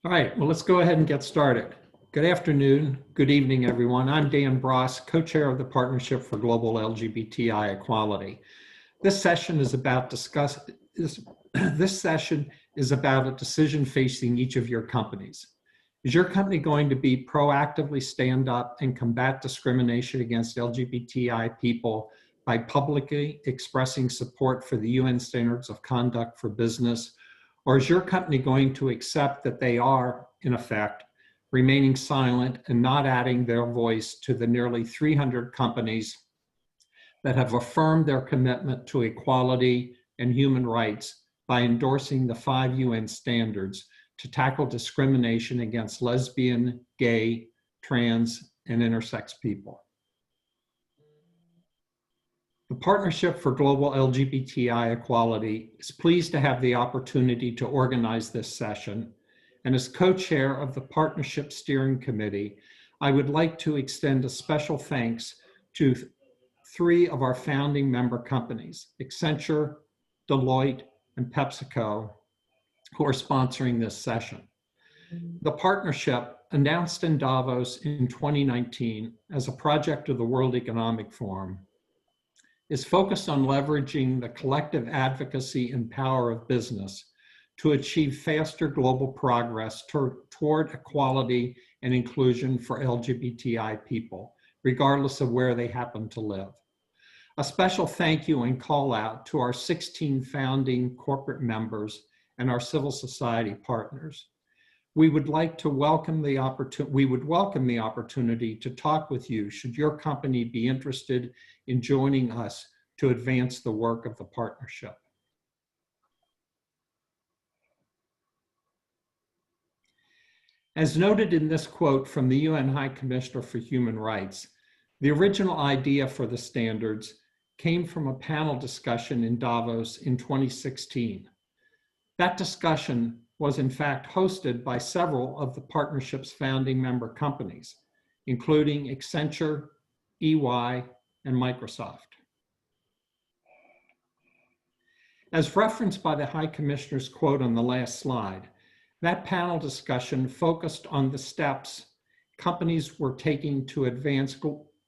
All right, well, let's go ahead and get started. Good afternoon, good evening, everyone. I'm Dan Bross, co-chair of the Partnership for Global LGBTI Equality. This session is about this session is about a decision facing each of your companies. Is your company going to be proactively stand up and combat discrimination against LGBTI people by publicly expressing support for the UN Standards of Conduct for Business? Or is your company going to accept that they are, in effect, remaining silent and not adding their voice to the nearly 300 companies that have affirmed their commitment to equality and human rights by endorsing the 5 UN standards to tackle discrimination against lesbian, gay, trans, and intersex people? The Partnership for Global LGBTI Equality is pleased to have the opportunity to organize this session, and as co-chair of the Partnership Steering Committee, I would like to extend a special thanks to 3 of our founding member companies, Accenture, Deloitte, and PepsiCo, who are sponsoring this session. The partnership, announced in Davos in 2019 as a project of the World Economic Forum, is focused on leveraging the collective advocacy and power of business to achieve faster global progress toward equality and inclusion for LGBTI people, regardless of where they happen to live. A special thank you and call out to our 16 founding corporate members and our civil society partners. We would welcome the opportunity to talk with you should your company be interested in joining us to advance the work of the partnership. As noted in this quote from the UN High Commissioner for Human Rights, the original idea for the standards came from a panel discussion in Davos in 2016. That discussion was in fact hosted by several of the partnership's founding member companies, including Accenture, EY, and Microsoft. As referenced by the High Commissioner's quote on the last slide, that panel discussion focused on the steps companies were taking to advance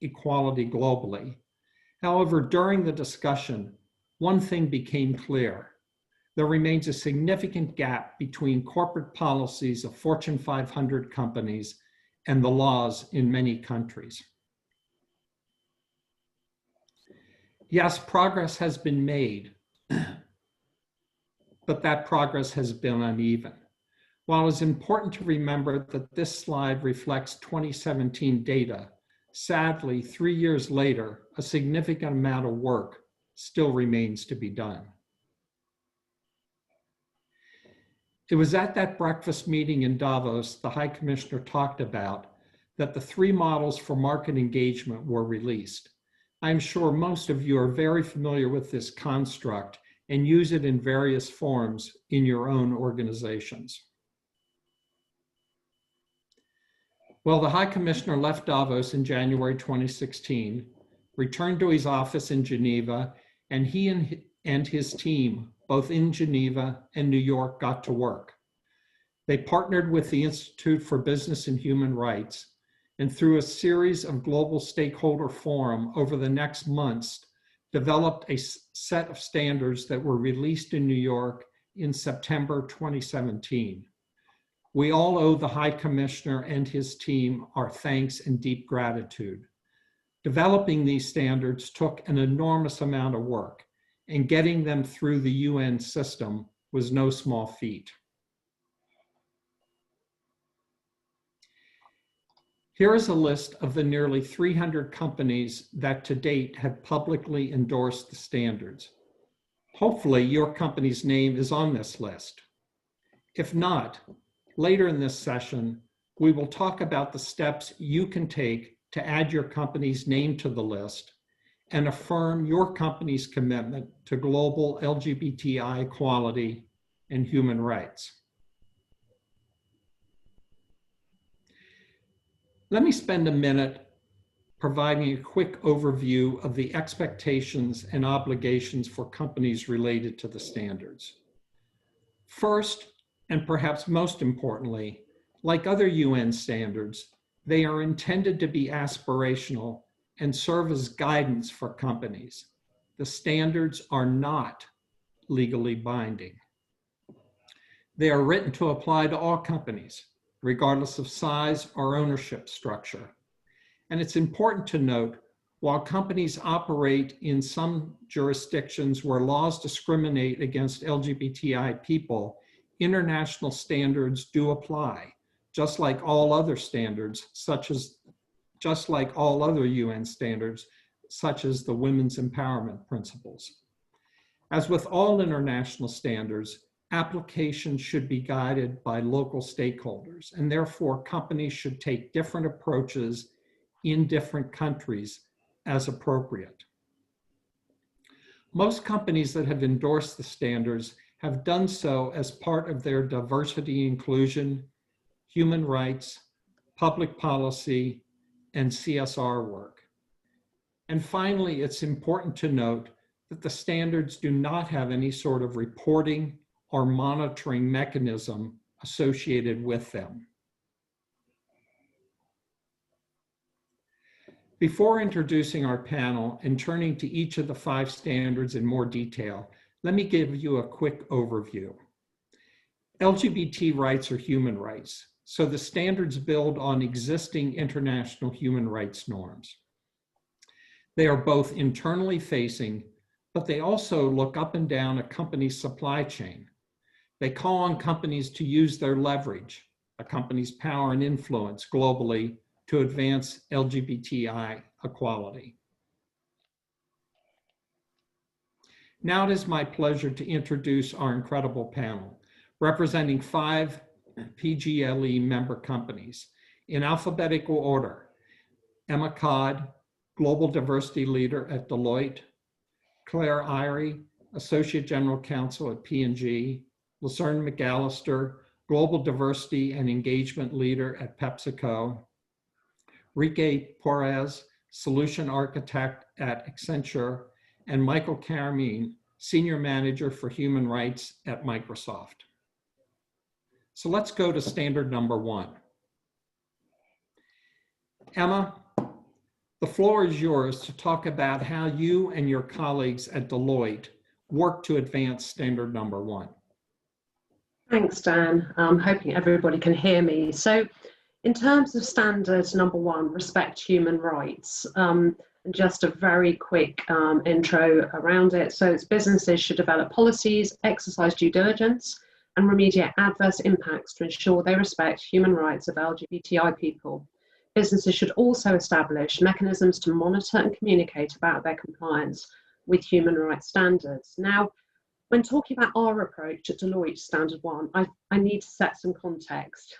equality globally. However, during the discussion, one thing became clear. There remains a significant gap between corporate policies of Fortune 500 companies and the laws in many countries. Yes, progress has been made, but that progress has been uneven. While it's important to remember that this slide reflects 2017 data, sadly, 3 years later, a significant amount of work still remains to be done. It was at that breakfast meeting in Davos the High Commissioner talked about that the 3 models for market engagement were released. I'm sure most of you are very familiar with this construct and use it in various forms in your own organizations. Well, the High Commissioner left Davos in January 2016, returned to his office in Geneva, and he and his team, both in Geneva and New York, got to work. They partnered with the Institute for Business and Human Rights, and through a series of global stakeholder forum over the next months, developed a set of standards that were released in New York in September 2017. We all owe the High Commissioner and his team our thanks and deep gratitude. Developing these standards took an enormous amount of work, and getting them through the UN system was no small feat. Here is a list of the nearly 300 companies that to date have publicly endorsed the standards. Hopefully, your company's name is on this list. If not, later in this session, we will talk about the steps you can take to add your company's name to the list and affirm your company's commitment to global LGBTI equality and human rights. Let me spend a minute providing a quick overview of the expectations and obligations for companies related to the standards. First, and perhaps most importantly, Like other UN standards, they are intended to be aspirational and serve as guidance for companies. The standards are not legally binding. They are written to apply to all companies, regardless of size or ownership structure. And it's important to note, while companies operate in some jurisdictions where laws discriminate against LGBTI people, international standards do apply, just like all other standards, just like all other UN standards, such as the Women's Empowerment Principles. As with all international standards, application should be guided by local stakeholders, and therefore companies should take different approaches in different countries as appropriate. Most companies that have endorsed the standards have done so as part of their diversity, inclusion, human rights, public policy, and CSR work. And finally, it's important to note that the standards do not have any sort of reporting or monitoring mechanism associated with them. Before introducing our panel and turning to each of the 5 standards in more detail, let me give you a quick overview. LGBT rights are human rights, so the standards build on existing international human rights norms. They are both internally facing, but they also look up and down a company's supply chain. They call on companies to use their leverage, a company's power and influence globally, to advance LGBTI equality. Now it is my pleasure to introduce our incredible panel, representing 5 PGLE member companies. In alphabetical order: Emma Codd, Global Diversity Leader at Deloitte; Claire Irie, Associate General Counsel at P&G; Lucerne McAllister, Global Diversity and Engagement Leader at PepsiCo; Rike Porres, Solution Architect at Accenture; and Michael Carmine, Senior Manager for Human Rights at Microsoft. So let's go to standard number 1. Emma, the floor is yours to talk about how you and your colleagues at Deloitte work to advance standard number 1. Thanks, Dan. I'm hoping everybody can hear me. So in terms of standard number 1, respect human rights, and just a very quick intro around it. So it's businesses should develop policies, exercise due diligence, and remediate adverse impacts to ensure they respect human rights of LGBTI people. Businesses should also establish mechanisms to monitor and communicate about their compliance with human rights standards. Now, when talking about our approach at Deloitte Standard 1, I need to set some context.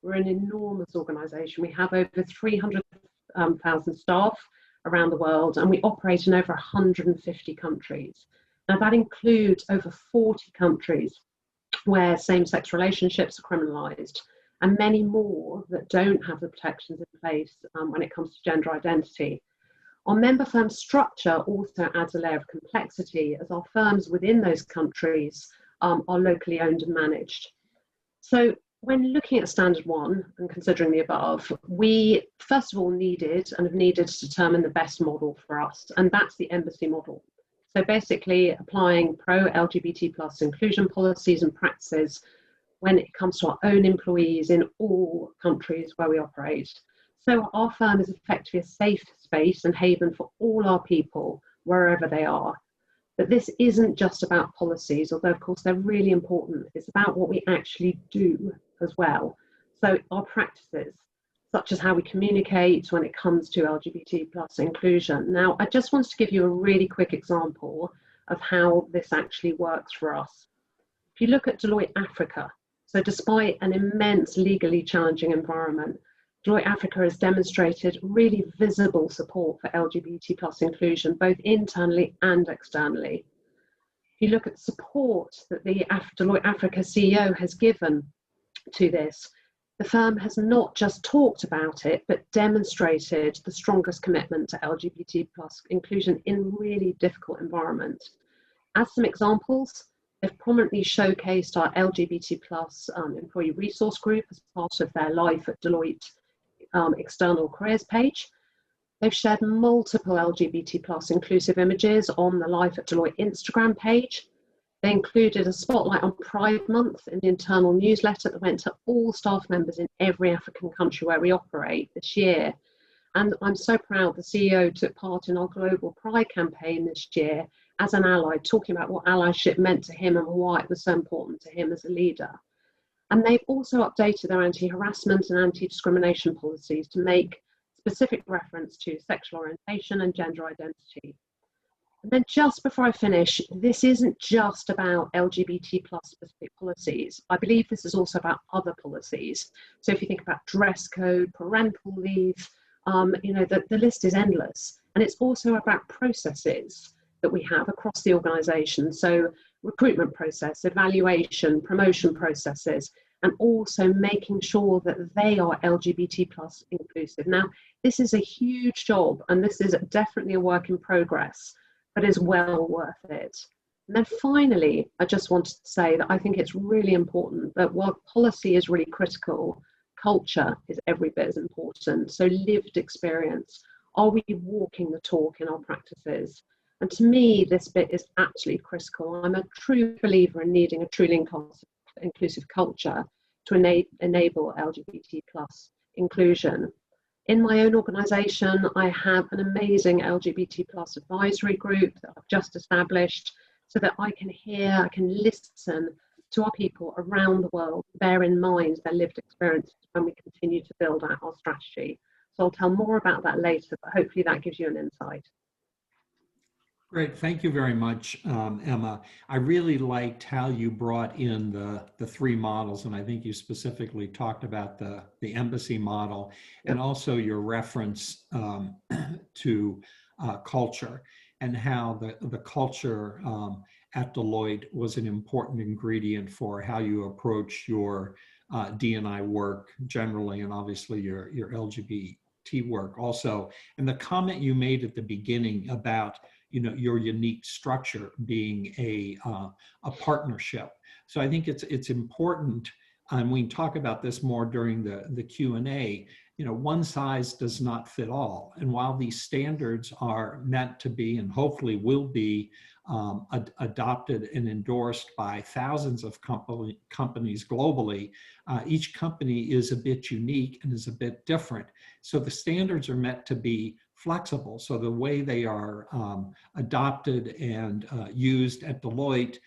We're an enormous organisation. We have over 300,000 staff around the world, and we operate in over 150 countries. Now, that includes over 40 countries where same-sex relationships are criminalised, and many more that don't have the protections in place when it comes to gender identity. Our member firm structure also adds a layer of complexity, as our firms within those countries are locally owned and managed. So when looking at Standard 1 and considering the above, we first of all needed and have needed to determine the best model for us, and that's the embassy model. So basically applying pro-LGBT plus inclusion policies and practices when it comes to our own employees in all countries where we operate. So our firm is effectively a safe space and haven for all our people, wherever they are. But this isn't just about policies, although of course they're really important. It's about what we actually do as well. So our practices, such as how we communicate when it comes to LGBT plus inclusion. Now, I just wanted to give you a really quick example of how this actually works for us. If you look at Deloitte Africa, so despite an immense legally challenging environment, Deloitte Africa has demonstrated really visible support for LGBT plus inclusion, both internally and externally. If you look at support that the Deloitte Africa CEO has given to this, the firm has not just talked about it, but demonstrated the strongest commitment to LGBT plus inclusion in really difficult environments. As some examples, They've prominently showcased our LGBT plus employee resource group as part of their Life at Deloitte external careers page. They've shared multiple LGBT plus inclusive images on the Life at Deloitte Instagram page. They included a spotlight on Pride Month in the internal newsletter that went to all staff members in every African country where we operate this year. And I'm so proud the CEO took part in our global Pride campaign this year as an ally, talking about what allyship meant to him and why it was so important to him as a leader. And they've also updated their anti-harassment and anti-discrimination policies to make specific reference to sexual orientation and gender identity. And then just before I finish, this isn't just about LGBT plus specific policies. I believe this is also about other policies. So if you think about dress code, parental leave, the list is endless. And it's also about processes that we have across the organization. So recruitment process, evaluation, promotion processes, and also making sure that they are LGBT plus inclusive. Now, this is a huge job, and this is definitely a work in progress, but is well worth it. And then finally, I just wanted to say that I think it's really important that while policy is really critical, culture is every bit as important. So lived experience, are we walking the talk in our practices? And to me, this bit is absolutely critical. I'm a true believer in needing a truly inclusive culture to enable LGBT plus inclusion. In my own organisation, I have an amazing LGBT plus advisory group that I've just established so that I can listen to our people around the world, bear in mind their lived experiences when we continue to build out our strategy. So I'll tell more about that later, but hopefully that gives you an insight. Great, thank you very much, Emma. I really liked how you brought in the three models, and I think you specifically talked about the embassy model, and also your reference to culture, and how the culture at Deloitte was an important ingredient for how you approach your D&I work generally, and obviously your LGBT work also. And the comment you made at the beginning about your unique structure being a partnership. So I think it's important, and we can talk about this more during the Q&A, one size does not fit all. And while these standards are meant to be, and hopefully will be, adopted and endorsed by thousands of companies globally, each company is a bit unique and is a bit different. So the standards are meant to be flexible. So the way they are adopted and used at Deloitte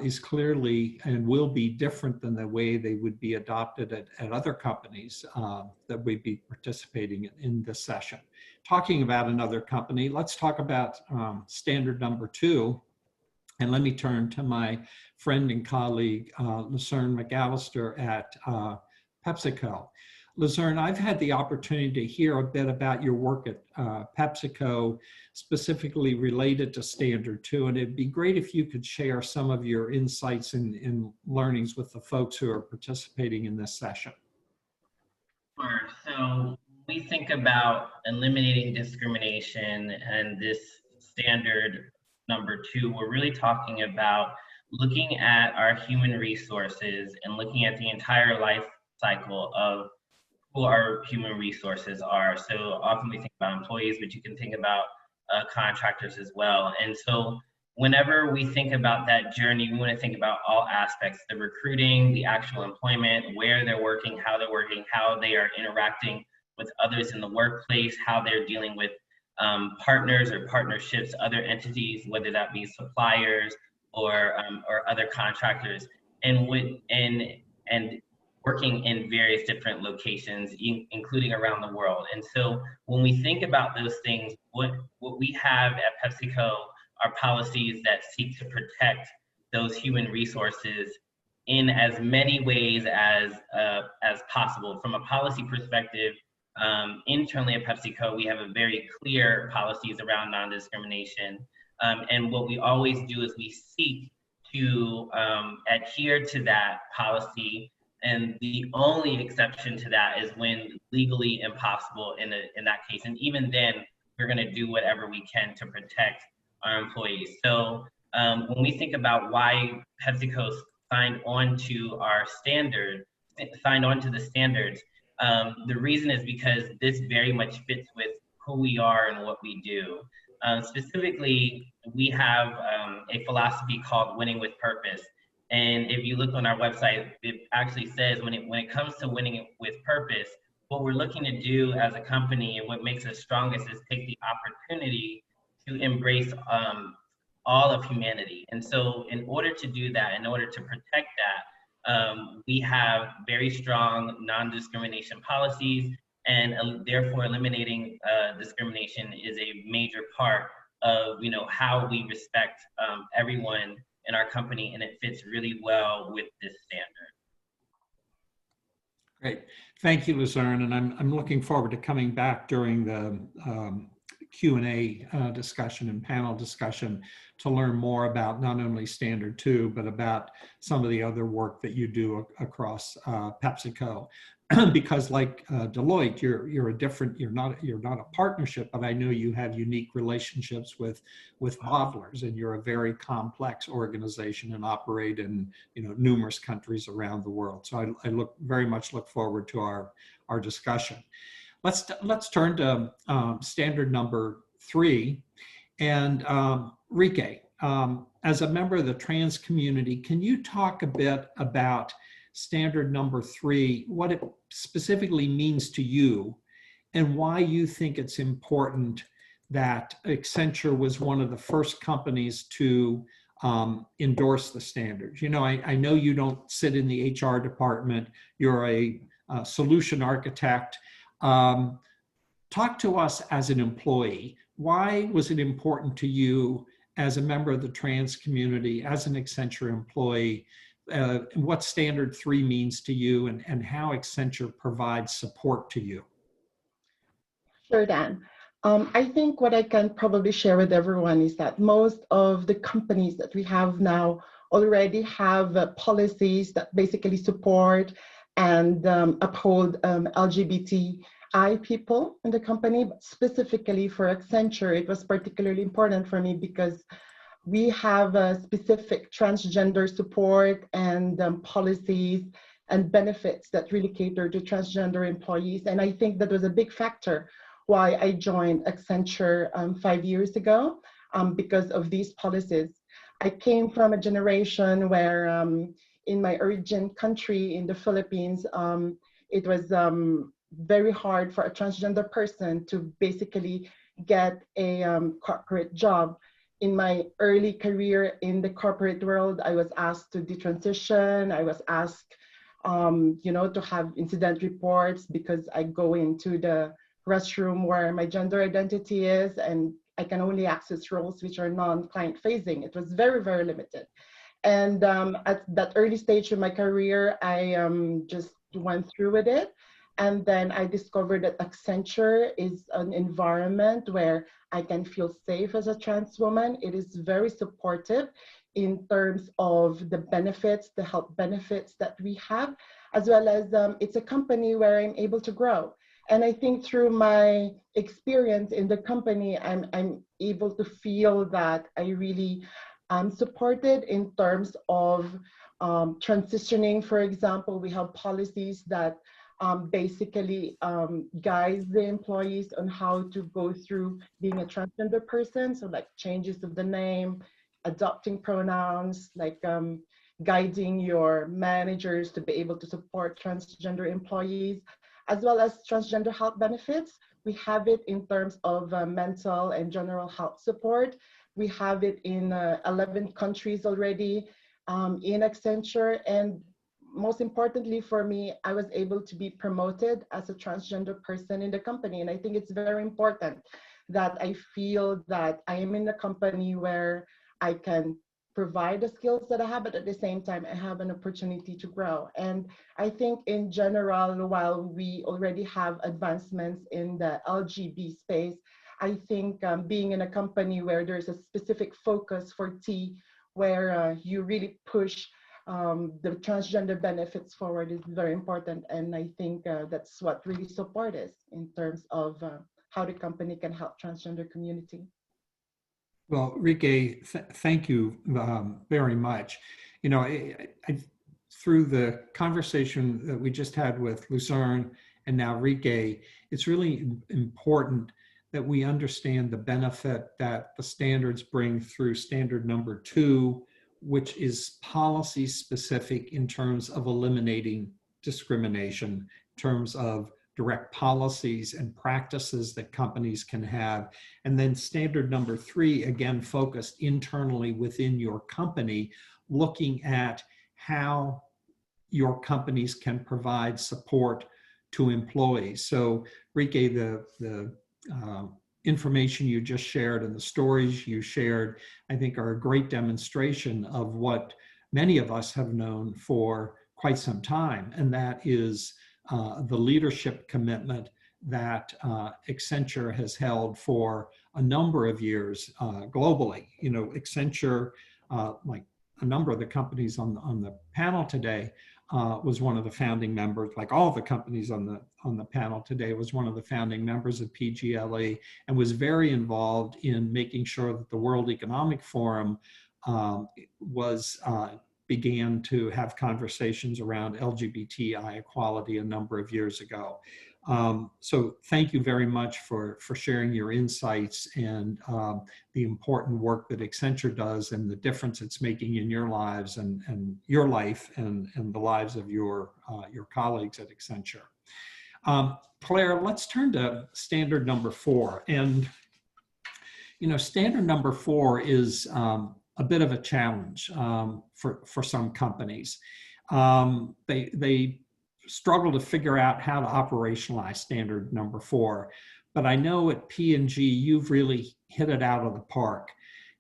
is clearly and will be different than the way they would be adopted at other companies that would be participating in this session. Talking about another company, let's talk about standard number 2. And let me turn to my friend and colleague, Lucerne McAllister at PepsiCo. Lucerne, I've had the opportunity to hear a bit about your work at PepsiCo, specifically related to Standard 2, and it'd be great if you could share some of your insights and learnings with the folks who are participating in this session. Sure. So we think about eliminating discrimination and this standard number 2, we're really talking about looking at our human resources and looking at the entire life cycle of who our human resources are. So often we think about employees, but you can think about contractors as well. And so whenever we think about that journey, we want to think about all aspects, the recruiting, the actual employment, where they're working, how they are interacting with others in the workplace, how they're dealing with partners or partnerships, other entities, whether that be suppliers or other contractors, and working in various different locations, including around the world. And so when we think about those things, what we have at PepsiCo are policies that seek to protect those human resources in as many ways as possible. From a policy perspective, internally at PepsiCo, we have a very clear policies around non-discrimination. And what we always do is we seek to adhere to that policy. And the only exception to that is when legally impossible in that case. And even then, we're going to do whatever we can to protect our employees. So When we think about why PepsiCo signed on to the standards, the reason is because this very much fits with who we are and what we do. Specifically, we have a philosophy called winning with purpose. And if you look on our website, it actually says when it comes to winning with purpose, what we're looking to do as a company and what makes us strongest is take the opportunity to embrace all of humanity. And so in order to do that, in order to protect that, we have very strong non-discrimination policies, and therefore eliminating discrimination is a major part of how we respect everyone in our company, and it fits really well with this standard. Great, thank you, Luzerne, and I'm looking forward to coming back during the Q&A discussion and panel discussion to learn more about not only Standard 2, but about some of the other work that you do across PepsiCo. Because like Deloitte, you're not a partnership, but I know you have unique relationships with bottlers, and you're a very complex organization and operate in numerous countries around the world. So I very much look forward to our discussion. Let's turn to standard number 3, and Rike, as a member of the trans community, can you talk a bit about standard number 3, what it specifically means to you, and why you think it's important that Accenture was one of the first companies to endorse the standards? I know you don't sit in the HR department, you're a solution architect. Talk to us as an employee. Why was it important to you as a member of the trans community, as an Accenture employee, what standard 3 means to you, and how Accenture provides support to you? Sure, Dan. I think what I can probably share with everyone is that most of the companies that we have now already have policies that basically support and uphold LGBTI people in the company. But specifically for Accenture, it was particularly important for me because we have a specific transgender support and policies and benefits that really cater to transgender employees. And I think that was a big factor why I joined Accenture 5 years ago, because of these policies. I came from a generation where in my origin country, in the Philippines, it was very hard for a transgender person to basically get a corporate job. In my early career in the corporate world, I was asked to detransition. I was asked, to have incident reports because I go into the restroom where my gender identity is, and I can only access roles which are non-client facing. It was very, very limited. And at that early stage of my career, I just went through with it. And then I discovered that Accenture is an environment where I can feel safe as a trans woman. It is very supportive in terms of the benefits, the health benefits that we have, as well as it's a company where I'm able to grow. And I think through my experience in the company, I'm able to feel that I really am supported in terms of transitioning. For example, we have policies that basically guides the employees on how to go through being a transgender person. So like changes of the name, adopting pronouns, like guiding your managers to be able to support transgender employees, as well as transgender health benefits. We have it in terms of mental and general health support. We have it in 11 countries already in Accenture. And most importantly for me, I was able to be promoted as a transgender person in the company. And I think it's very important that I feel that I am in a company where I can provide the skills that I have, but at the same time, I have an opportunity to grow. And I think in general, while we already have advancements in the LGB space, I think being in a company where there's a specific focus for T, where you really push the transgender benefits forward is very important. And I think that's what really support is in terms of how the company can help transgender community. Well, Rike, thank you very much. You know, through the conversation that we just had with Lucerne and now Rike, it's really important that we understand the benefit that the standards bring through standard number 2, which is policy specific in terms of eliminating discrimination, in terms of direct policies and practices that companies can have. And then standard number 3, again, focused internally within your company, looking at how your companies can provide support to employees. So Rike, the information you just shared and the stories you shared, I think are a great demonstration of what many of us have known for quite some time, and that is the leadership commitment that Accenture has held for a number of years globally. You know, Accenture, like a number of the companies on the panel today, was one of the founding members, like all the companies on the panel today, was one of the founding members of PGLE, and was very involved in making sure that the World Economic Forum began to have conversations around LGBTI equality a number of years ago. So thank you very much for sharing your insights and the important work that Accenture does and the difference it's making in your lives and your life and the lives of your colleagues at Accenture. Claire, let's turn to standard number 4. And, you know, standard number 4 is a bit of a challenge for some companies. They struggle to figure out how to operationalize standard number 4. But I know at P&G, you've really hit it out of the park.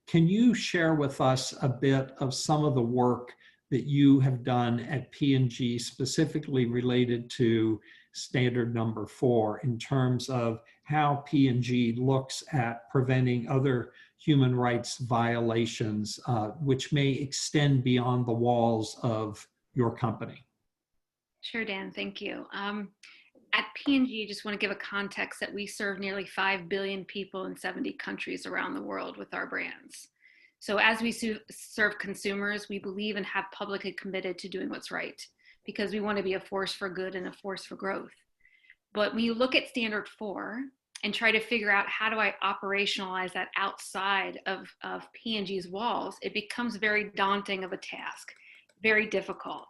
Can you share with us a bit of some of the work that you have done at P&G specifically related to standard number 4 in terms of how P&G looks at preventing other human rights violations, which may extend beyond the walls of your company? Sure, Dan, thank you. At P&G, just want to give a context that we serve nearly 5 billion people in 70 countries around the world with our brands. So as we serve consumers, we believe and have publicly committed to doing what's right because we want to be a force for good and a force for growth. But when you look at standard 4 and try to figure out how do I operationalize that outside of P&G's walls, it becomes very daunting of a task, very difficult.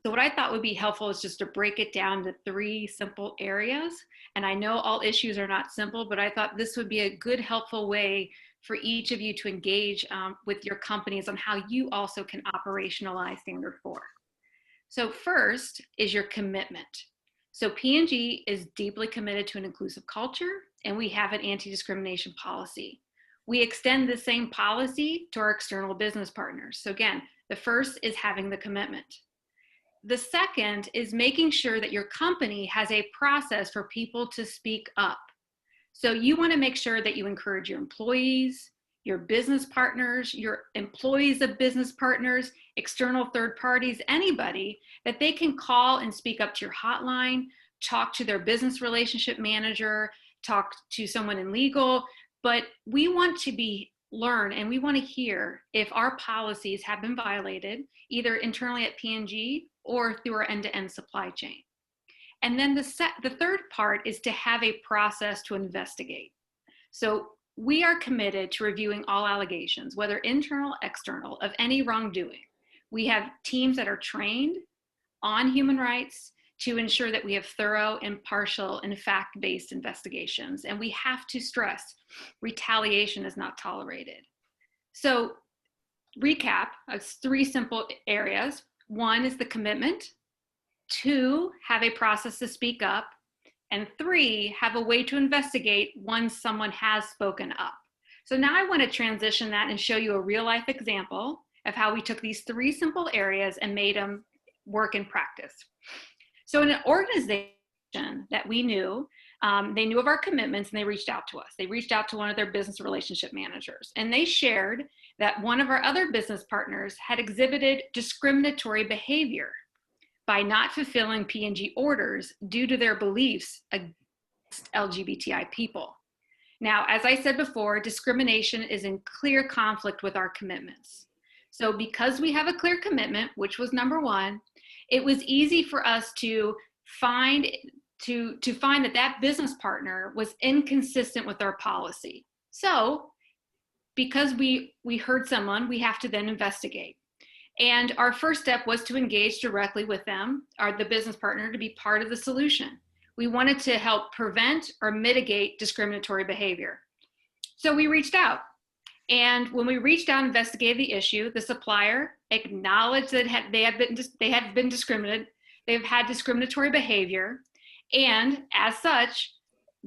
So what I thought would be helpful is just to break it down to 3 simple areas. And I know all issues are not simple, but I thought this would be a good, helpful way for each of you to engage with your companies on how you also can operationalize standard 4. So first is your commitment. So P&G is deeply committed to an inclusive culture, and we have an anti-discrimination policy. We extend the same policy to our external business partners. So again, the first is having the commitment. The second is making sure that your company has a process for people to speak up. So you want to make sure that you encourage your employees, your business partners, your employees of business partners, external third parties, anybody, that they can call and speak up to your hotline, talk to their business relationship manager, talk to someone in legal. But we want to learn and we want to hear if our policies have been violated, either internally at P&G or through our end-to-end supply chain. And then the third part is to have a process to investigate. So we are committed to reviewing all allegations, whether internal, external, of any wrongdoing. We have teams that are trained on human rights to ensure that we have thorough, impartial, and fact-based investigations. And we have to stress, retaliation is not tolerated. So recap, 3 simple areas. 1 is the commitment. 2, have a process to speak up. And 3, have a way to investigate once someone has spoken up. So now I want to transition that and show you a real life example of how we took these 3 simple areas and made them work in practice. So in an organization that we knew, they knew of our commitments and they reached out to us. They reached out to one of their business relationship managers and they shared that one of our other business partners had exhibited discriminatory behavior by not fulfilling P&G orders due to their beliefs against LGBTI people. Now, as I said before, discrimination is in clear conflict with our commitments. So because we have a clear commitment, which was number one, it was easy for us to find that business partner was inconsistent with our policy. So because we heard someone, we have to then investigate. And our first step was to engage directly with them, or the business partner, to be part of the solution. We wanted to help prevent or mitigate discriminatory behavior. So we reached out. And when we reached out and investigated the issue, the supplier acknowledged that they had been discriminated. They've had discriminatory behavior. And as such,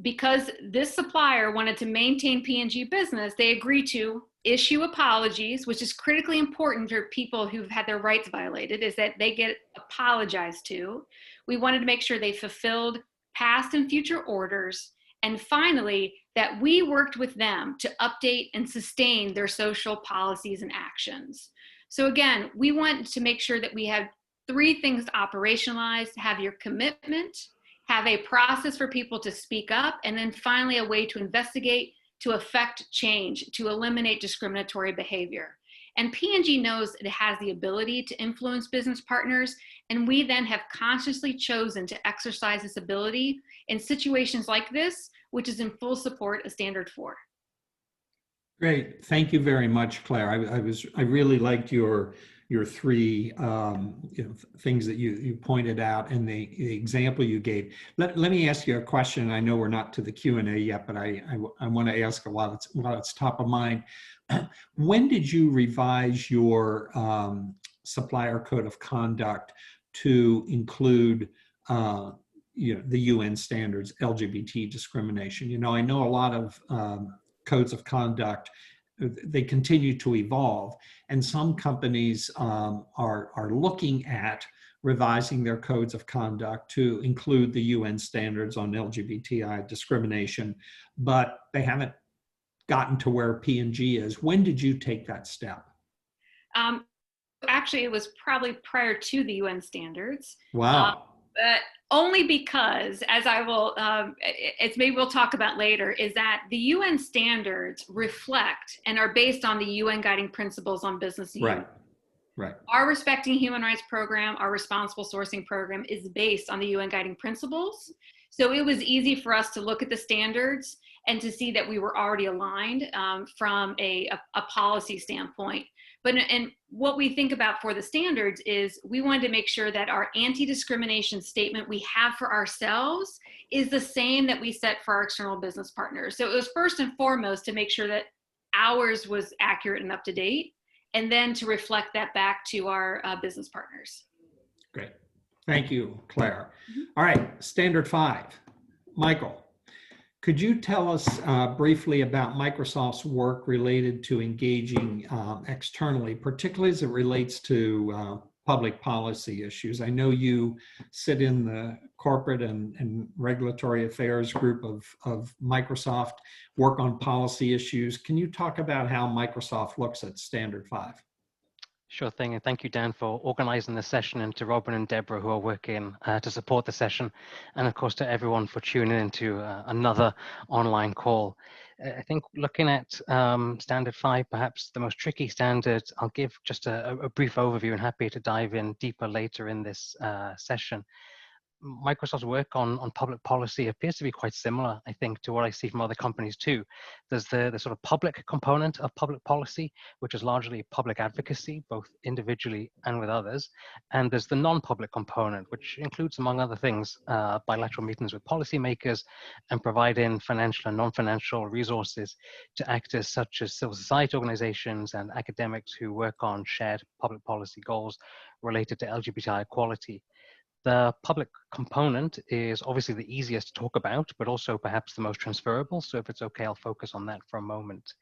because this supplier wanted to maintain P&G business, they agreed to issue apologies, which is critically important for people who've had their rights violated, is that they get apologized to. We wanted to make sure they fulfilled past and future orders. And finally, that we worked with them to update and sustain their social policies and actions. So again, we want to make sure that we have three things operationalized: have your commitment, have a process for people to speak up, and then finally a way to investigate, to affect change, to eliminate discriminatory behavior. And P&G knows it has the ability to influence business partners, and we then have consciously chosen to exercise this ability in situations like this, which is in full support of Standard 4. Great, thank you very much, Claire. I really liked your three things that you pointed out and the example you gave. Let me ask you a question. I know we're not to the Q&A yet, but I want to ask while it's top of mind. When did you revise your supplier code of conduct to include the UN standards, LGBT discrimination? I know a lot of codes of conduct, they continue to evolve, and some companies are looking at revising their codes of conduct to include the UN standards on LGBTI discrimination, but they haven't gotten to where P&G is. When did you take that step? Actually, it was probably prior to the UN standards. Wow. But only because, as I will, it's maybe we'll talk about later, is that the UN standards reflect and are based on the UN guiding principles on business and human. Right. Our Respecting Human Rights program, our responsible sourcing program, is based on the UN guiding principles. So it was easy for us to look at the standards and to see that we were already aligned from a policy standpoint. And what we think about for the standards is we wanted to make sure that our anti-discrimination statement we have for ourselves is the same that we set for our external business partners. So it was first and foremost to make sure that ours was accurate and up to date, and then to reflect that back to our business partners. Great. Thank you, Claire. All right, Standard 5. Michael, could you tell us briefly about Microsoft's work related to engaging externally, particularly as it relates to public policy issues? I know you sit in the corporate and regulatory affairs group of Microsoft, work on policy issues. Can you talk about how Microsoft looks at Standard 5? Sure thing, and thank you, Dan, for organizing the session, and to Robin and Deborah who are working to support the session, and of course to everyone for tuning into another online call. I think looking at Standard 5, perhaps the most tricky standard, I'll give just a brief overview and happy to dive in deeper later in this session. Microsoft's work on public policy appears to be quite similar, I think, to what I see from other companies too. There's the sort of public component of public policy, which is largely public advocacy, both individually and with others. And there's the non-public component, which includes, among other things, bilateral meetings with policymakers and providing financial and non-financial resources to actors such as civil society organizations and academics who work on shared public policy goals related to LGBTI equality. The public component is obviously the easiest to talk about, but also perhaps the most transferable. So if it's okay, I'll focus on that for a moment.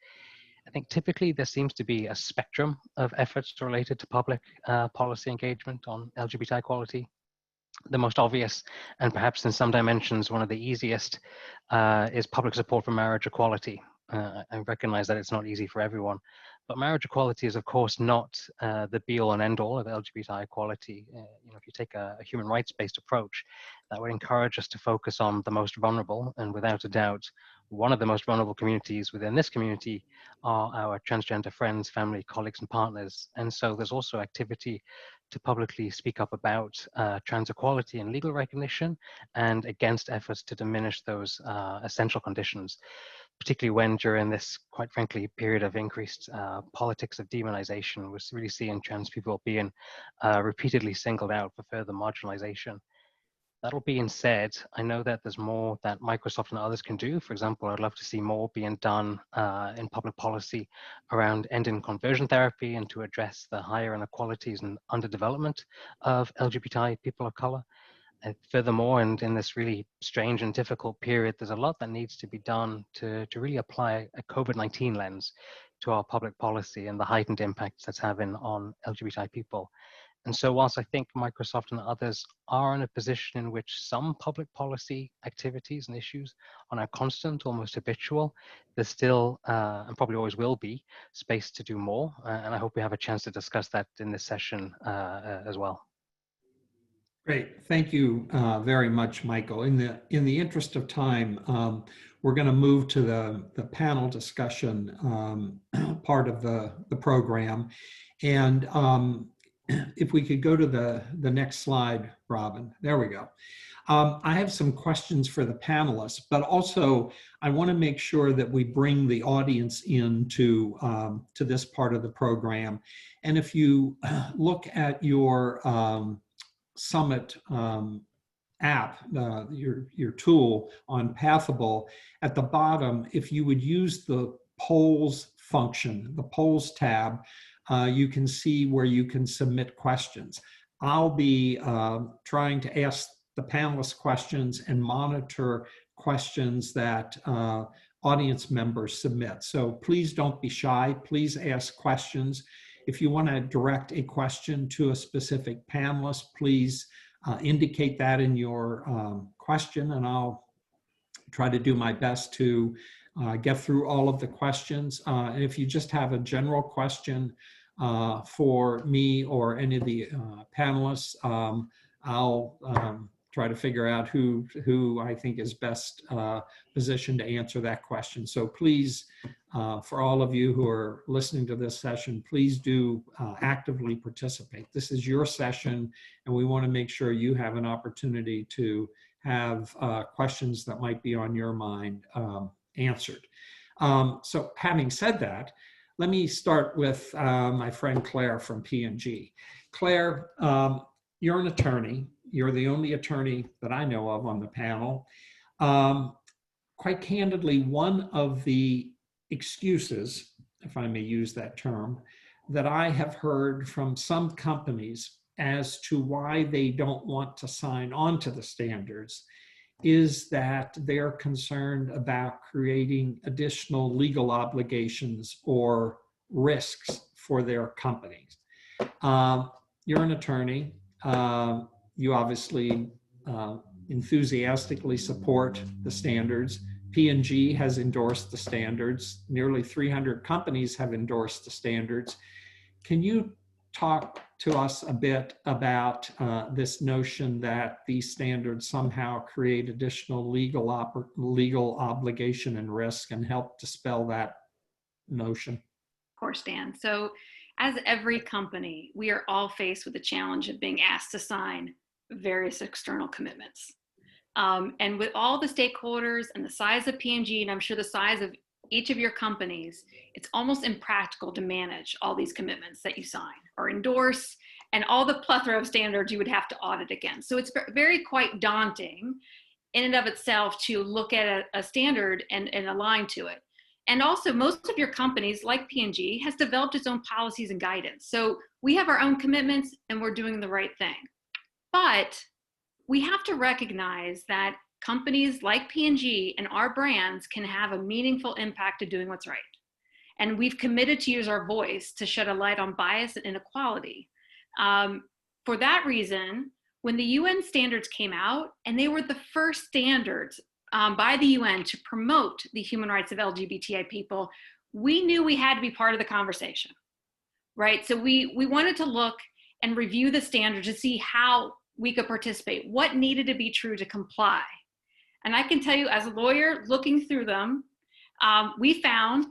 I think typically there seems to be a spectrum of efforts related to public policy engagement on LGBT equality. The most obvious, and perhaps in some dimensions one of the easiest, is public support for marriage equality. I recognize that it's not easy for everyone, but marriage equality is of course not the be-all and end-all of LGBTI equality. If you take a human rights-based approach, that would encourage us to focus on the most vulnerable, and without a doubt, one of the most vulnerable communities within this community are our transgender friends, family, colleagues, and partners. And so there's also activity to publicly speak up about trans equality and legal recognition, and against efforts to diminish those essential conditions, particularly when during this, quite frankly, period of increased politics of demonization, we're really seeing trans people being repeatedly singled out for further marginalization. That all being said, I know that there's more that Microsoft and others can do. For example, I'd love to see more being done in public policy around ending conversion therapy and to address the higher inequalities and underdevelopment of LGBTI people of color. Furthermore, and in this really strange and difficult period, there's a lot that needs to be done to really apply a COVID-19 lens to our public policy and the heightened impacts that's having on LGBTI people. And so whilst I think Microsoft and others are in a position in which some public policy activities and issues are now constant, almost habitual, there's still, and probably always will be, space to do more. And I hope we have a chance to discuss that in this session as well. Great, thank you very much, Michael. In the interest of time, we're going to move to the panel discussion part of the program. And if we could go to the next slide, Robin. There we go. I have some questions for the panelists, but also I want to make sure that we bring the audience into to this part of the program. And if you look at your Summit app, your tool on Pathable, at the bottom, if you would use the polls function, the polls tab, you can see where you can submit questions. I'll be trying to ask the panelists questions and monitor questions that audience members submit. So please don't be shy. Please ask questions. If you want to direct a question to a specific panelist, please indicate that in your question, and I'll try to do my best to get through all of the questions. And if you just have a general question for me or any of the panelists, I'll try to figure out who I think is best positioned to answer that question. So please, for all of you who are listening to this session, please do actively participate. This is your session, and we want to make sure you have an opportunity to have questions that might be on your mind answered. So having said that, let me start with my friend Claire from P&G. Claire, you're an attorney. You're the only attorney that I know of on the panel. Quite candidly, one of the excuses, if I may use that term, that I have heard from some companies as to why they don't want to sign on to the standards is that they're concerned about creating additional legal obligations or risks for their companies. You're an attorney. You obviously enthusiastically support the standards. P&G has endorsed the standards. Nearly 300 companies have endorsed the standards. Can you talk to us a bit about this notion that these standards somehow create additional legal obligation and risk, and help dispel that notion? Of course, Dan. So as every company, we are all faced with the challenge of being asked to sign various external commitments. And with all the stakeholders and the size of P&G, and I'm sure the size of each of your companies, it's almost impractical to manage all these commitments that you sign or endorse and all the plethora of standards you would have to audit against. So it's very quite daunting in and of itself to look at a standard and align to it. And also most of your companies, like P&G, has developed its own policies and guidance. So we have our own commitments and we're doing the right thing. But we have to recognize that companies like P&G and our brands can have a meaningful impact to doing what's right. And we've committed to use our voice to shed a light on bias and inequality. For that reason, when the UN standards came out, and they were the first standards by the UN to promote the human rights of LGBTI people, we knew we had to be part of the conversation, right? So we wanted to look and review the standards to see how we could participate, what needed to be true to comply. And I can tell you as a lawyer looking through them, we found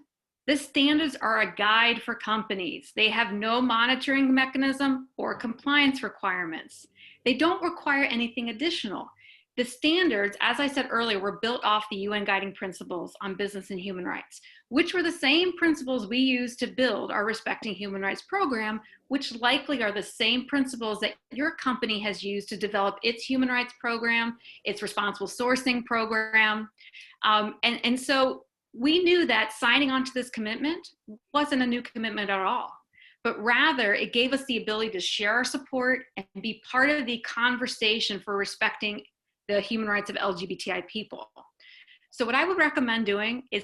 the standards are a guide for companies. They have no monitoring mechanism or compliance requirements. They don't require anything additional. The standards, as I said earlier, were built off the UN Guiding Principles on Business and Human Rights, which were the same principles we use to build our Respecting Human Rights program, which likely are the same principles that your company has used to develop its human rights program, its responsible sourcing program. And so we knew that signing on to this commitment wasn't a new commitment at all, but rather it gave us the ability to share our support and be part of the conversation for respecting the human rights of LGBTI people. So what I would recommend doing is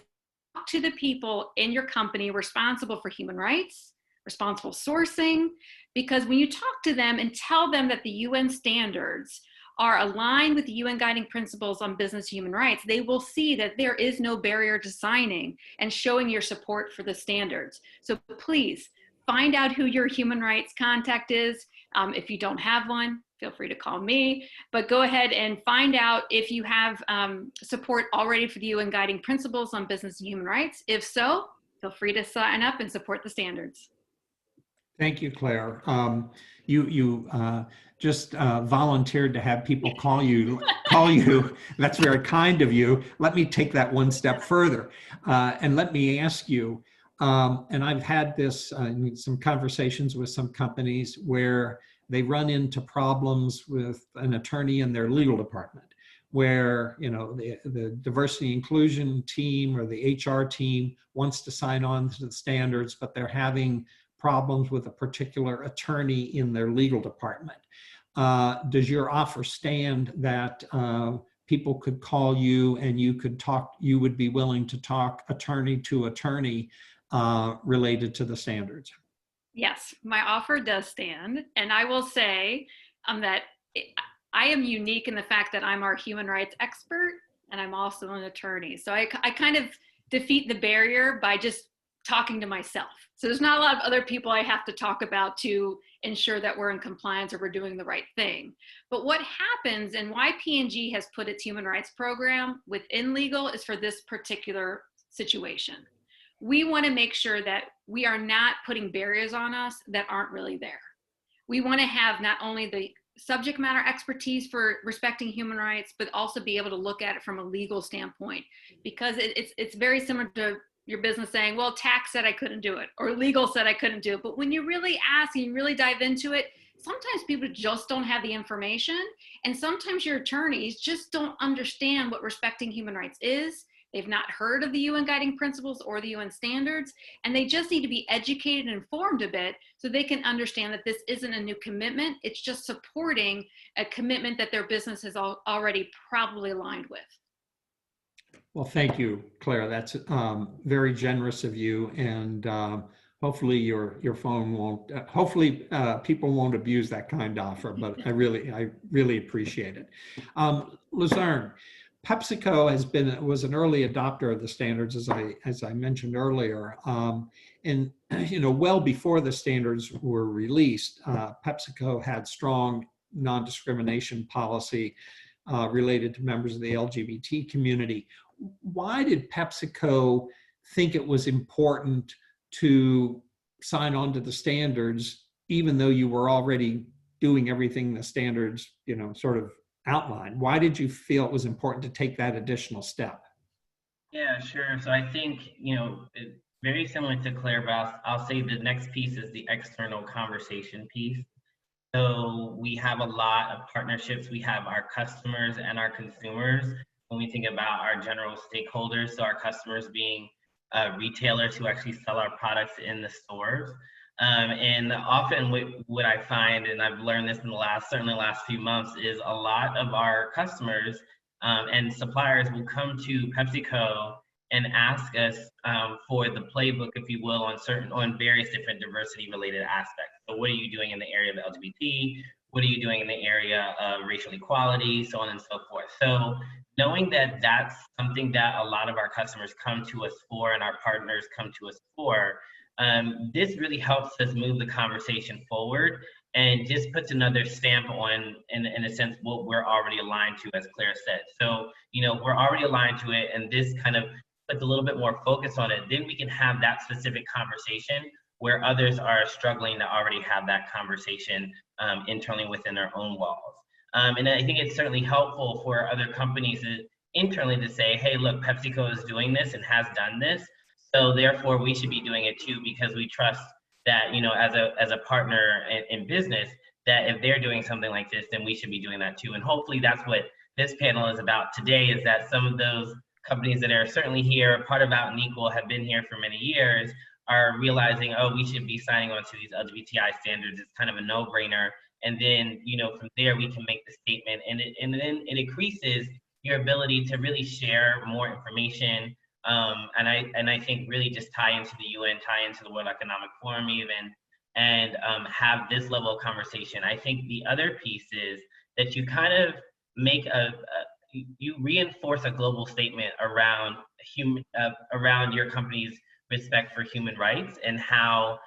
talk to the people in your company responsible for human rights, responsible sourcing, because when you talk to them and tell them that the UN standards are aligned with the UN Guiding Principles on Business and Human Rights, they will see that there is no barrier to signing and showing your support for the standards. So please find out who your human rights contact is. If you don't have one, feel free to call me, but go ahead and find out if you have support already for the UN Guiding Principles on Business and Human Rights. If so, feel free to sign up and support the standards. Thank you, Claire. You just volunteered to have people call you. That's very kind of you. Let me take that one step further, and let me ask you. And I've had this in some conversations with some companies where they run into problems with an attorney in their legal department, where the diversity inclusion team or the HR team wants to sign on to the standards, but they're having problems with a particular attorney in their legal department. Does your offer stand that people could call you and you would be willing to talk attorney to attorney related to the standards? Yes, my offer does stand. And I will say that I am unique in the fact that I'm our human rights expert and I'm also an attorney. So I kind of defeat the barrier by just talking to myself. So there's not a lot of other people I have to talk about to ensure that we're in compliance or we're doing the right thing. But what happens and why P&G has put its human rights program within legal is for this particular situation. We want to make sure that we are not putting barriers on us that aren't really there. We want to have not only the subject matter expertise for respecting human rights, but also be able to look at it from a legal standpoint, because it's very similar to your business saying, well, tax said I couldn't do it, or legal said I couldn't do it. But when you really ask and you really dive into it, sometimes people just don't have the information. And sometimes your attorneys just don't understand what respecting human rights is. They've not heard of the UN Guiding Principles or the UN standards, and they just need to be educated and informed a bit so they can understand that this isn't a new commitment. It's just supporting a commitment that their business is already probably aligned with. Well, thank you, Claire. That's very generous of you, and hopefully your phone won't. Hopefully, people won't abuse that kind offer. But I really appreciate it. Luzerne, PepsiCo was an early adopter of the standards, as I mentioned earlier, and well before the standards were released, PepsiCo had strong non-discrimination policy related to members of the LGBT community. Why did PepsiCo think it was important to sign on to the standards, even though you were already doing everything the standards, sort of outlined? Why did you feel it was important to take that additional step? Yeah, sure. So I think, very similar to Claire, but I'll say the next piece is the external conversation piece. So we have a lot of partnerships. We have our customers and our consumers. When we think about our general stakeholders, so our customers being retailers who actually sell our products in the stores. And often what I find, and I've learned this in certainly the last few months, is a lot of our customers and suppliers will come to PepsiCo and ask us for the playbook, if you will, on various different diversity related aspects. So what are you doing in the area of LGBT? What are you doing in the area of racial equality, so on and so forth. So knowing that that's something that a lot of our customers come to us for and our partners come to us for, this really helps us move the conversation forward and just puts another stamp on, in a sense, what we're already aligned to, as Claire said. So, you know, we're already aligned to it, and this kind of puts a little bit more focus on it. Then we can have that specific conversation where others are struggling to already have that conversation internally within their own walls. And I think it's certainly helpful for other companies internally to say, hey, look, PepsiCo is doing this and has done this, so therefore we should be doing it too, because we trust that, you know, as a partner in business, that if they're doing something like this, then we should be doing that too. And hopefully that's what this panel is about today, is that some of those companies that are certainly here, part of Out and Equal, have been here for many years, are realizing, oh, we should be signing on to these LGBTI standards. It's kind of a no-brainer. And then, you know, from there we can make the statement, and then it increases your ability to really share more information. And I think really just tie into the UN, tie into the World Economic Forum even, and have this level of conversation. I think the other piece is that you kind of make you reinforce a global statement around around your company's respect for human rights, and how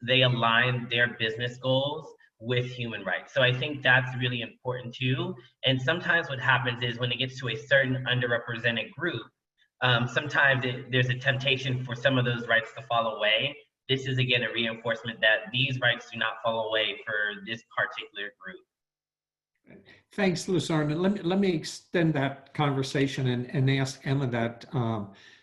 they align their business goals with human rights. So I think that's really important too. And sometimes what happens is when it gets to a certain underrepresented group, sometimes there's a temptation for some of those rights to fall away. This is again a reinforcement that these rights do not fall away for this particular group. Thanks, Lucerne. And let me extend that conversation and ask Emma that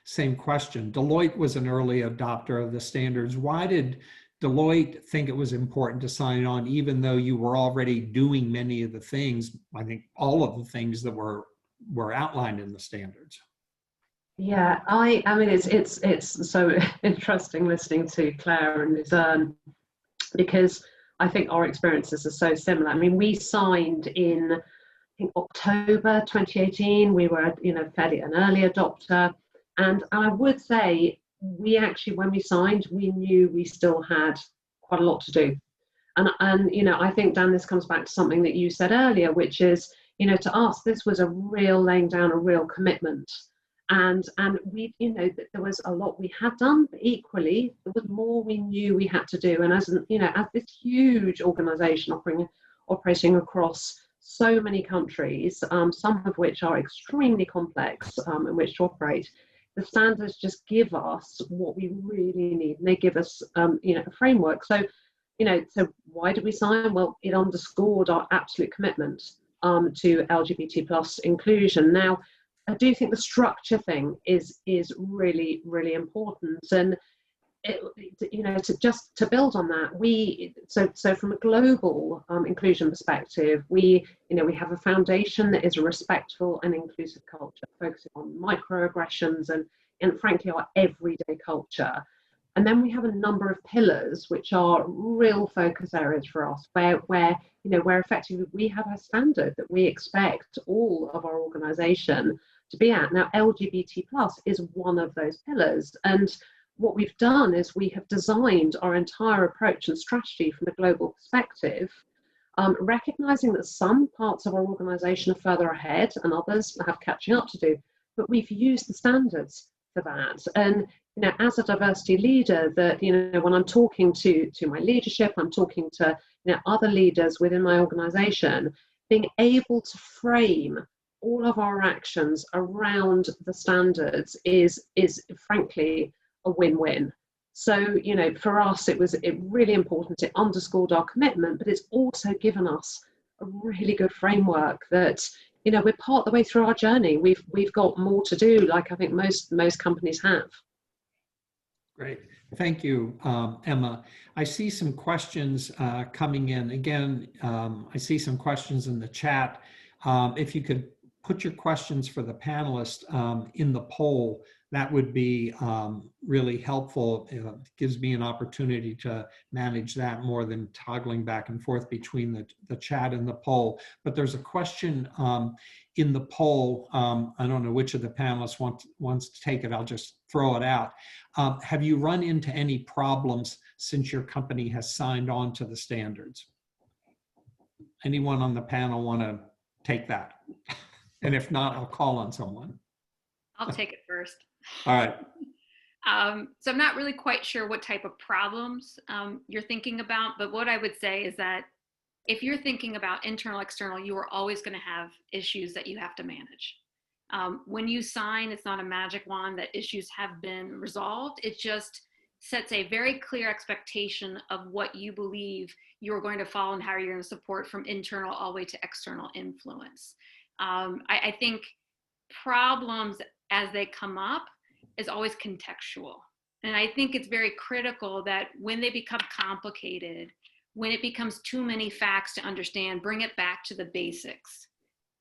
same question. Deloitte was an early adopter of the standards. Why did Deloitte think it was important to sign on, even though you were already doing many of the things, I think all of the things that were outlined in the standards? Yeah, I mean, it's so interesting listening to Claire and Lucerne, because I think our experiences are so similar. I mean, we signed in, I think, October 2018. We were, you know, fairly an early adopter, and I would say we actually, when we signed, we knew we still had quite a lot to do. And you know, I think, Dan, this comes back to something that you said earlier, which is, you know, to us, this was a real laying down a real commitment. And we, you know, there was a lot we had done, but equally there was more we knew we had to do. And as, you know, as this huge organization operating across so many countries, some of which are extremely complex in which to operate, the standards just give us what we really need, and they give us, you know, a framework. So, you know, so why did we sign? Well, it underscored our absolute commitment to LGBT plus inclusion. Now, I do think the structure thing is really, really important. And you know, to build on that, so from a global inclusion perspective, we have a foundation that is a respectful and inclusive culture, focusing on microaggressions and frankly our everyday culture. And then we have a number of pillars which are real focus areas for us, where effectively we have a standard that we expect all of our organization to be at. Now, LGBT plus is one of those pillars, and what we've done is we have designed our entire approach and strategy from a global perspective, recognizing that some parts of our organization are further ahead and others have catching up to do, but we've used the standards for that. And you know, as a diversity leader, that, you know, when I'm talking to my leadership, I'm talking to, you know, other leaders within my organization, being able to frame all of our actions around the standards is frankly a win-win. So, you know, for us, it really important. It underscored our commitment, but it's also given us a really good framework that, you know, we're part of the way through our journey. We've got more to do, like I think most companies have. Great. Thank you, Emma. I see some questions coming in. Again, I see some questions in the chat. If you could put your questions for the panelists in the poll, that would be really helpful. It gives me an opportunity to manage that more than toggling back and forth between the chat and the poll. But there's a question in the poll. I don't know which of the panelists wants to take it. I'll just throw it out. Have you run into any problems since your company has signed on to the standards? Anyone on the panel want to take that? And if not, I'll call on someone. I'll take it first. All right. So I'm not really quite sure what type of problems you're thinking about, but what I would say is that if you're thinking about internal, external, you are always going to have issues that you have to manage. When you sign, it's not a magic wand that issues have been resolved. It just sets a very clear expectation of what you believe you're going to follow and how you're going to support from internal all the way to external influence. I think problems as they come up is always contextual. And I think it's very critical that when they become complicated, when it becomes too many facts to understand, bring it back to the basics.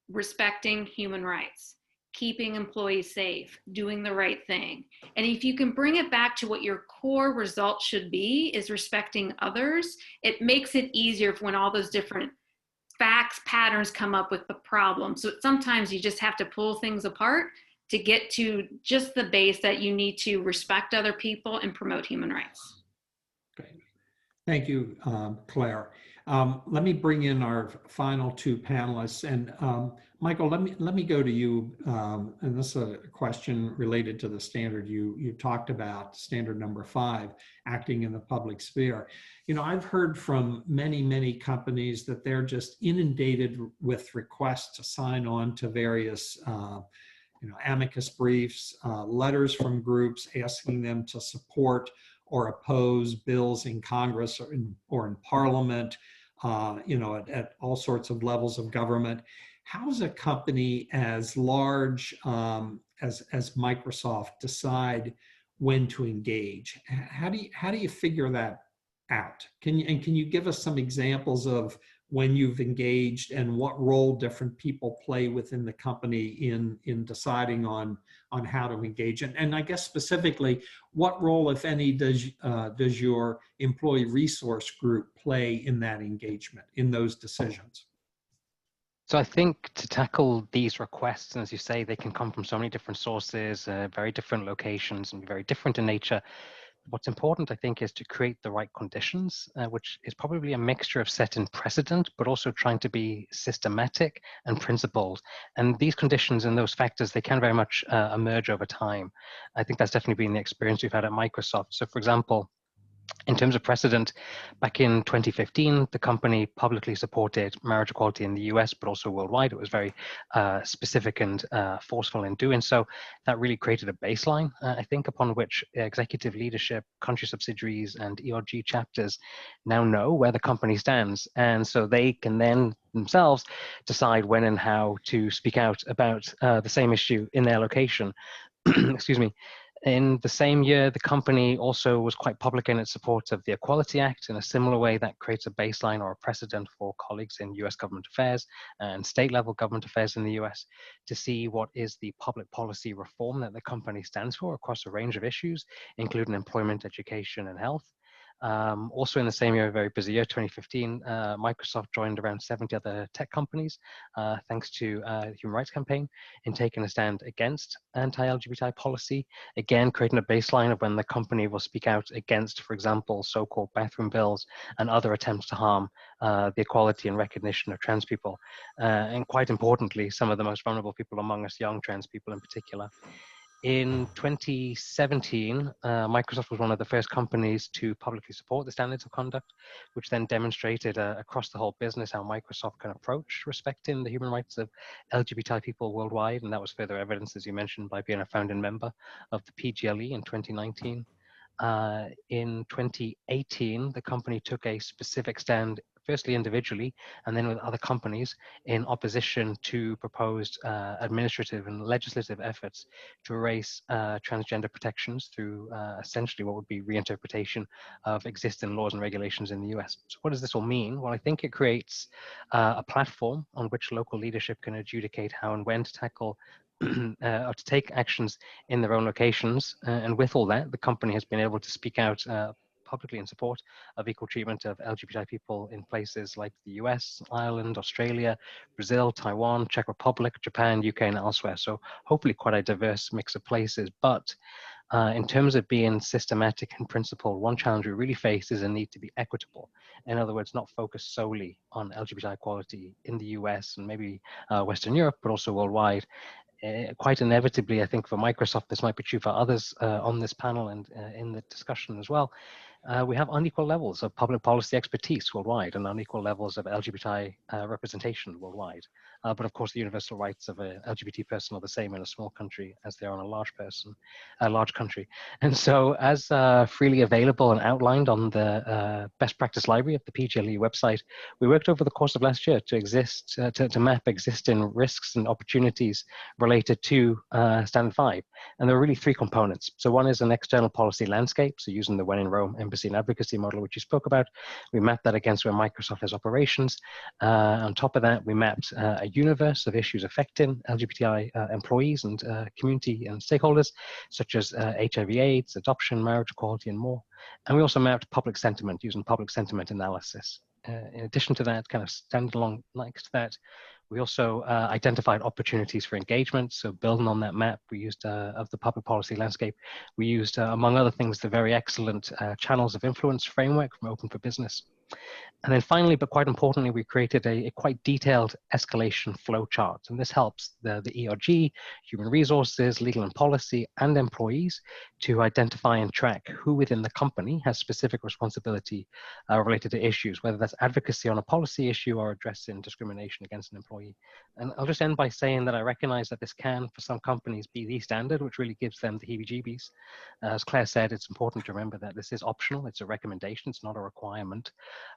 Respecting human rights, keeping employees safe, doing the right thing. And if you can bring it back to what your core result should be, is respecting others, it makes it easier when all those different facts, patterns come up with the problem. So sometimes you just have to pull things apart to get to just the base that you need to respect other people and promote human rights. Great. Thank you, Claire. Let me bring in our final two panelists. And Michael, let me go to you. And this is a question related to the standard you talked about, standard number 5, acting in the public sphere. You know, I've heard from many companies that they're just inundated with requests to sign on to various amicus briefs, letters from groups asking them to support or oppose bills in Congress or in Parliament, at all sorts of levels of government. How does a company as large as Microsoft decide when to engage? How do you figure that out? Can you give us some examples of when you've engaged and what role different people play within the company in deciding on how to engage? And I guess specifically, what role, if any, does your employee resource group play in that engagement, in those decisions? So I think to tackle these requests, and as you say, they can come from so many different sources, very different locations, and very different in nature. What's important, I think, is to create the right conditions, which is probably a mixture of setting precedent, but also trying to be systematic and principled. And these conditions and those factors, they can very much emerge over time. I think that's definitely been the experience we've had at Microsoft. So for example, in terms of precedent, back in 2015, the company publicly supported marriage equality in the US, but also worldwide. It was very specific and forceful in doing so. That really created a baseline, I think, upon which executive leadership, country subsidiaries, and ERG chapters now know where the company stands. And so they can then themselves decide when and how to speak out about the same issue in their location. Excuse me. In the same year, the company also was quite public in its support of the Equality Act. In a similar way, that creates a baseline or a precedent for colleagues in US government affairs and state level government affairs in the US to see what is the public policy reform that the company stands for across a range of issues, including employment, education, and health. Also in the same year, a very busy year, 2015, Microsoft joined around 70 other tech companies, thanks to the Human Rights Campaign, in taking a stand against anti-LGBTI policy, again, creating a baseline of when the company will speak out against, for example, so-called bathroom bills and other attempts to harm the equality and recognition of trans people. And quite importantly, some of the most vulnerable people among us, young trans people in particular. In 2017, Microsoft was one of the first companies to publicly support the standards of conduct, which then demonstrated across the whole business how Microsoft can approach respecting the human rights of LGBTI people worldwide. And that was further evidence, as you mentioned, by being a founding member of the PGLE in 2019. In 2018, the company took a specific stand, firstly individually, and then with other companies, in opposition to proposed administrative and legislative efforts to erase transgender protections through essentially what would be reinterpretation of existing laws and regulations in the US. So what does this all mean? Well, I think it creates a platform on which local leadership can adjudicate how and when to tackle or to take actions in their own locations. And with all that, the company has been able to speak out publicly in support of equal treatment of LGBTI people in places like the US, Ireland, Australia, Brazil, Taiwan, Czech Republic, Japan, UK, and elsewhere. So hopefully quite a diverse mix of places. But in terms of being systematic and principled, one challenge we really face is a need to be equitable. In other words, not focus solely on LGBTI equality in the US and maybe Western Europe, but also worldwide. quite inevitably, I think for Microsoft, this might be true for others on this panel and in the discussion as well. We have unequal levels of public policy expertise worldwide and unequal levels of LGBTI representation worldwide. But of course, the universal rights of a LGBT person are the same in a small country as they are in a large country. And so as freely available and outlined on the best practice library of the PGLE website, we worked over the course of last year to map existing risks and opportunities related to Standard 5. And there are really three components. So one is an external policy landscape. So using the When in Rome embassy and advocacy model, which you spoke about, we mapped that against where Microsoft has operations. On top of that, we mapped a universe of issues affecting LGBTI employees and community and stakeholders, such as HIV/AIDS, adoption, marriage equality, and more. And we also mapped public sentiment using public sentiment analysis. In addition to that, kind of standing along next to that, we also identified opportunities for engagement. So building on that map, we used of the public policy landscape, we used, among other things, the very excellent channels of influence framework from Open for Business. And then finally, but quite importantly, we created a quite detailed escalation flow chart. And this helps the ERG, human resources, legal and policy, and employees to identify and track who within the company has specific responsibility related to issues, whether that's advocacy on a policy issue or addressing discrimination against an employee. And I'll just end by saying that I recognize that this can, for some companies, be the standard, which really gives them the heebie-jeebies. As Claire said, it's important to remember that this is optional. It's a recommendation. It's not a requirement.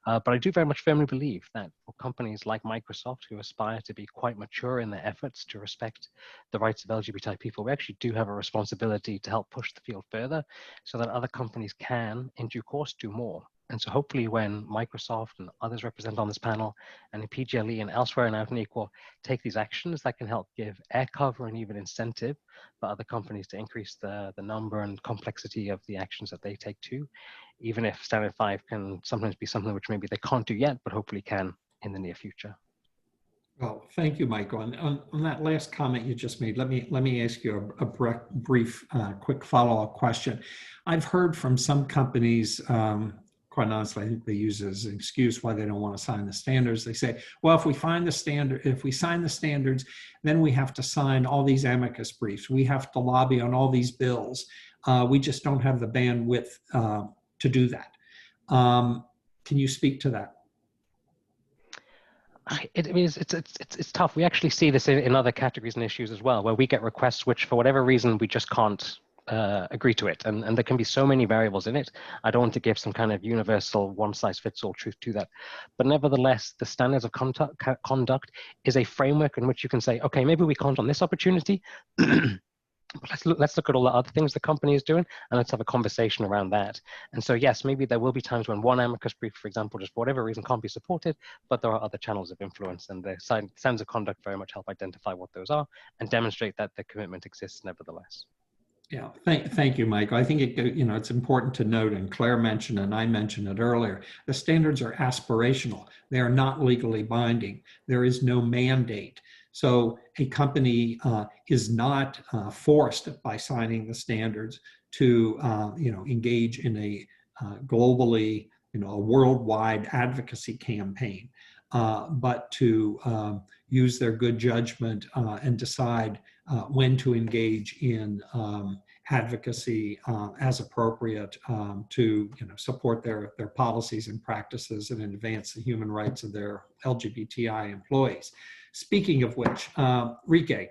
But I do very much firmly believe that for companies like Microsoft, who aspire to be quite mature in their efforts to respect the rights of LGBTI people, we actually do have a responsibility to help push the field further so that other companies can, in due course, do more. And so hopefully when Microsoft and others represented on this panel and in PGLE and elsewhere in Out and Equal take these actions, that can help give air cover and even incentive for other companies to increase the number and complexity of the actions that they take too, even if Standard 5 can sometimes be something which maybe they can't do yet, but hopefully can in the near future. Well, thank you, Michael. And on that last comment you just made, let me ask you a brief, quick follow-up question. I've heard from some companies, quite honestly, I think they use it as an excuse why they don't want to sign the standards. They say, well, if we sign the standards, then we have to sign all these amicus briefs. We have to lobby on all these bills. We just don't have the bandwidth to do that. Can you speak to that? It's tough. We actually see this in other categories and issues as well, where we get requests which, for whatever reason, we just can't agree to it. And there can be so many variables in it. I don't want to give some kind of universal one-size-fits-all truth to that. But nevertheless, the standards of conduct is a framework in which you can say, okay, maybe we can't on this opportunity, but let's look at all the other things the company is doing, and let's have a conversation around that. And so, yes, maybe there will be times when one amicus brief, for example, just for whatever reason can't be supported, but there are other channels of influence, and the standards of conduct very much help identify what those are and demonstrate that the commitment exists nevertheless. Yeah, thank you, Michael. I think it's important to note, and Claire mentioned and I mentioned it earlier, the standards are aspirational. They are not legally binding. There is no mandate. So a company is not forced by signing the standards to engage in a globally, a worldwide advocacy campaign, but to use their good judgment and decide when to engage in advocacy as appropriate to support their policies and practices and advance the human rights of their LGBTI employees. Speaking of which, Rike,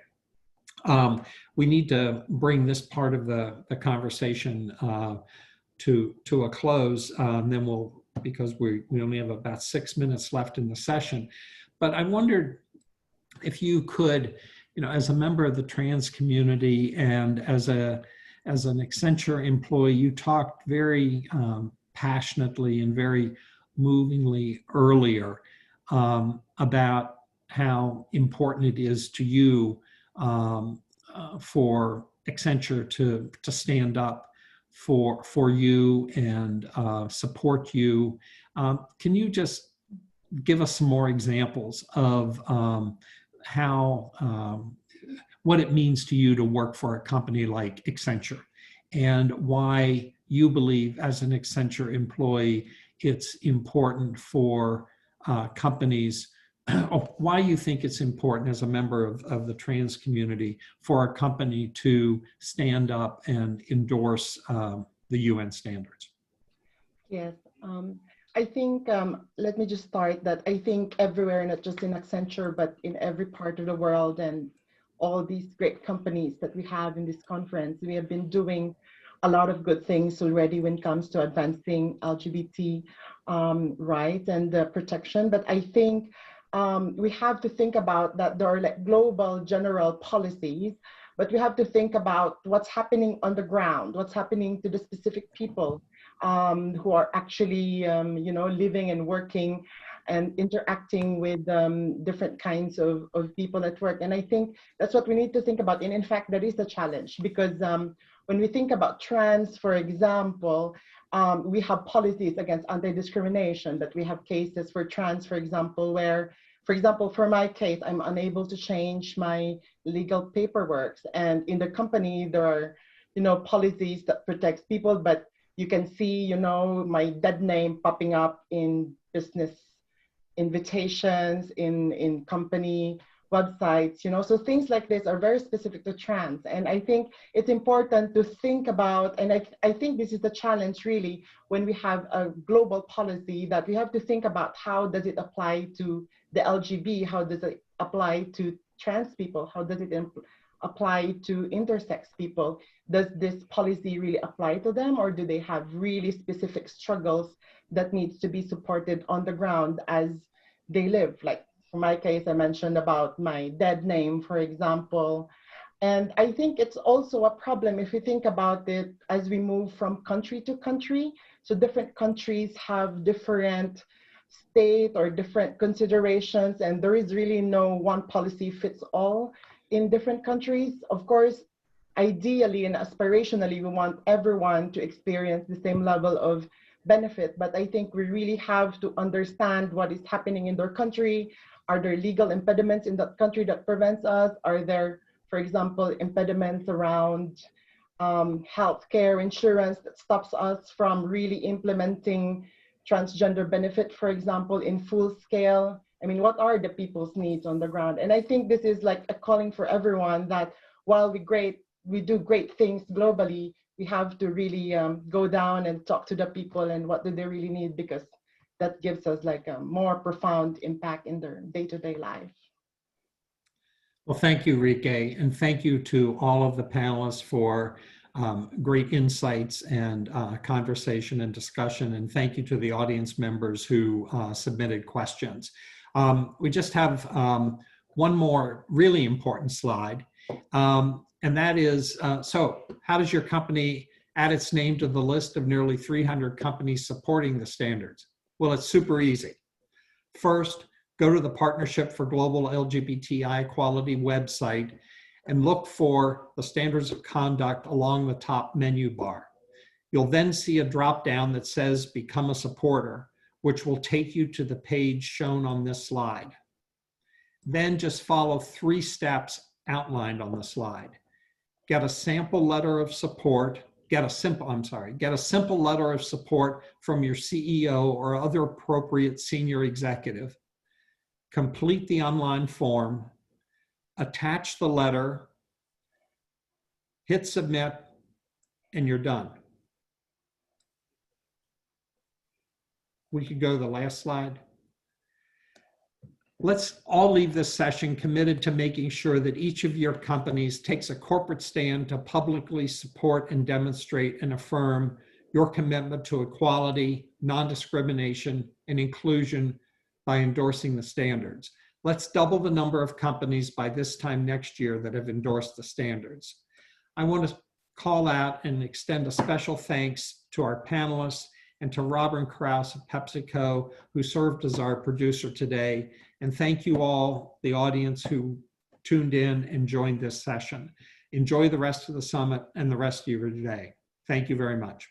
we need to bring this part of the conversation to a close. Then because we only have about 6 minutes left in the session. But I wondered if you could, as a member of the trans community and as an Accenture employee, you talked very passionately and very movingly earlier about how important it is to you for Accenture to stand up for you and support you. Can you just give us some more examples of how what it means to you to work for a company like Accenture and why you believe as an Accenture employee it's important for companies why you think it's important as a member of the trans community for a company to stand up and endorse the UN standards. Yes, I think, let me just start that I think everywhere, not just in Accenture, but in every part of the world and all these great companies that we have in this conference, we have been doing a lot of good things already when it comes to advancing LGBT rights and protection. But I think we have to think about that there are like global general policies, but we have to think about what's happening on the ground, what's happening to the specific people who are actually, living and working and interacting with different kinds of people at work. And I think that's what we need to think about. And in fact, that is a challenge because when we think about trans, for example, we have policies against anti-discrimination, but we have cases for trans, for example, where, for example, for my case, I'm unable to change my legal paperwork. And in the company, there are, policies that protects people, but you can see, my dead name popping up in business invitations, in company websites, so things like this are very specific to trans. And I think it's important to think about, and I think this is the challenge really, when we have a global policy, that we have to think about how does it apply to the LGB, how does it apply to trans people, how does it apply to intersex people? Does this policy really apply to them, or do they have really specific struggles that needs to be supported on the ground as they live? Like for my case, I mentioned about my dead name, for example. And I think it's also a problem if you think about it as we move from country to country. So different countries have different state or different considerations, and there is really no one policy fits all in different countries. Of course, ideally and aspirationally, we want everyone to experience the same level of benefit, but I think we really have to understand what is happening in their country. Are there legal impediments in that country that prevents us? Are there, for example, impediments around healthcare insurance that stops us from really implementing transgender benefit, for example, in full scale? I mean, what are the people's needs on the ground? And I think this is like a calling for everyone that while we do great things globally, we have to really go down and talk to the people and what do they really need, because that gives us like a more profound impact in their day-to-day life. Well, thank you, Rike, and thank you to all of the panelists for great insights and conversation and discussion, and thank you to the audience members who submitted questions. We just have one more really important slide, and that is, so how does your company add its name to the list of nearly 300 companies supporting the standards? Well, it's super easy. First, go to the Partnership for Global LGBTI Equality website and look for the standards of conduct along the top menu bar. You'll then see a drop-down that says Become a Supporter, which will take you to the page shown on this slide. Then just follow 3 steps outlined on the slide. Get a sample letter of support, get a simple letter of support from your CEO or other appropriate senior executive. Complete the online form, attach the letter, hit submit, and you're done. We could go to the last slide. Let's all leave this session committed to making sure that each of your companies takes a corporate stand to publicly support and demonstrate and affirm your commitment to equality, non-discrimination, and inclusion by endorsing the standards. Let's double the number of companies by this time next year that have endorsed the standards. I want to call out and extend a special thanks to our panelists and to Robin Krause of PepsiCo, who served as our producer today. And thank you all, the audience who tuned in and joined this session. Enjoy the rest of the summit and the rest of your day. Thank you very much.